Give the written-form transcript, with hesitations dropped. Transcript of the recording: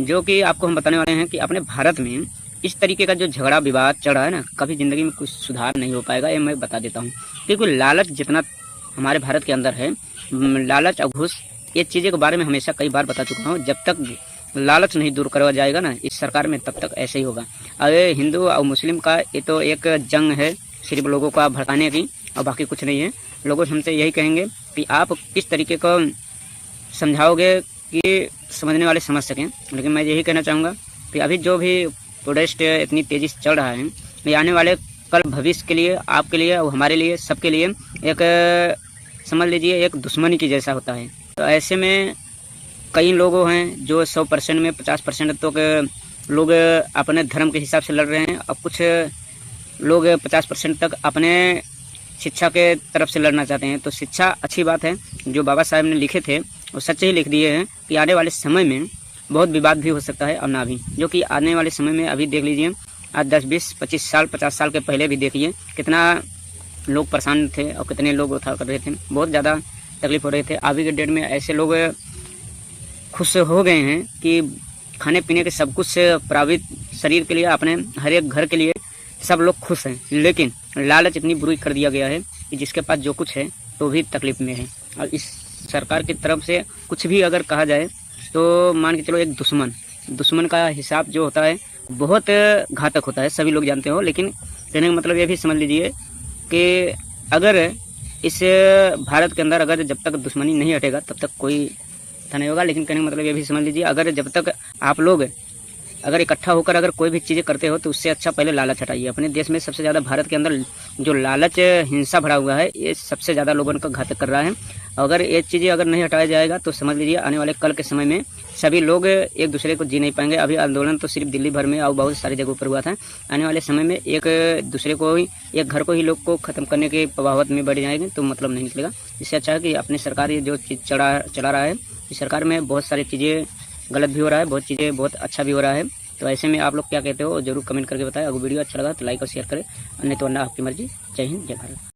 जो कि आपको हम बताने वाले हैं कि अपने भारत में इस तरीके का जो झगड़ा विवाद चल रहा है ना, कभी ज़िंदगी में कुछ सुधार नहीं हो पाएगा, ये मैं बता देता हूँ। क्योंकि लालच जितना हमारे भारत के अंदर है, लालच और घूस, ये चीज़ों के बारे में हमेशा कई बार बता चुका हूँ। जब तक लालच नहीं दूर करवा जाएगा ना इस सरकार में, तब तक ऐसे ही होगा। और ये हिंदू और मुस्लिम का ये तो एक जंग है, सिर्फ लोगों का भड़काने की, और बाकी कुछ नहीं है। लोगों हमसे यही कहेंगे कि आप किस तरीके को समझाओगे कि समझने वाले समझ सकें। लेकिन मैं यही कहना चाहूँगा कि अभी जो भी प्रोटेस्ट इतनी तेज़ी से चल रहा है, ये आने वाले कल भविष्य के लिए, आपके लिए और हमारे लिए, सबके लिए एक समझ लीजिए एक दुश्मनी की जैसा होता है। तो ऐसे में कई लोग हैं जो 100% में 50% तो लोग अपने धर्म के हिसाब से लड़ रहे हैं, और कुछ लोग 50% तक अपने शिक्षा के तरफ से लड़ना चाहते हैं। तो शिक्षा अच्छी बात है, जो बाबा साहब ने लिखे थे वो सच ही लिख दिए हैं कि आने वाले समय में बहुत विवाद भी हो सकता है और ना भी। जो कि आने वाले समय में अभी देख लीजिए, आज 10, 20, 25 साल, 50 साल के पहले भी देखिए कितना लोग परेशान थे और कितने लोग उठा कर रहे थे, बहुत ज़्यादा तकलीफ हो रहे थे। अभी के डेट में ऐसे लोग खुश हो गए हैं कि खाने पीने के सब कुछ प्राइवेट शरीर के लिए, अपने हर एक घर के लिए सब लोग खुश हैं। लेकिन लालच इतनी बुरी कर दिया गया है कि जिसके पास जो कुछ है तो भी तकलीफ में है। और इस सरकार की तरफ से कुछ भी अगर कहा जाए तो मान के चलो एक दुश्मन का हिसाब जो होता है बहुत घातक होता है, सभी लोग जानते हो। लेकिन कहने का मतलब ये भी समझ लीजिए कि अगर इस भारत के अंदर अगर जब तक दुश्मनी नहीं हटेगा तब तक कोई था नहीं होगा। लेकिन कहने का मतलब ये भी समझ लीजिए, अगर जब तक आप लोग अगर इकट्ठा होकर अगर कोई भी चीज़ें करते हो तो उससे अच्छा पहले लालच हटाइए। अपने देश में सबसे ज़्यादा भारत के अंदर जो लालच हिंसा भरा हुआ है, ये सबसे ज़्यादा लोगों को घातक कर रहा है। अगर ये चीज़ें अगर नहीं हटाया जाएगा तो समझ लीजिए आने वाले कल के समय में सभी लोग एक दूसरे को जी नहीं पाएंगे। अभी आंदोलन तो सिर्फ दिल्ली भर में और बहुत सारी जगहों पर हुआ था। आने वाले समय में एक दूसरे को ही, एक घर को ही लोग को ख़त्म करने के प्रभावत में बढ़ जाएंगे तो मतलब नहीं निकलेगा। इससे अच्छा है कि अपनी सरकार ये जो चीज़ चला रहा है, इस सरकार में बहुत सारी चीज़ें गलत भी हो रहा है, बहुत चीज़ें बहुत अच्छा भी हो रहा है। तो ऐसे में आप लोग क्या कहते हो जरूर कमेंट करके बताएं। अगर वीडियो अच्छा लगा तो लाइक और शेयर करें, नहीं तो वरना आपकी मर्जी। जय हिंद, जय भारत।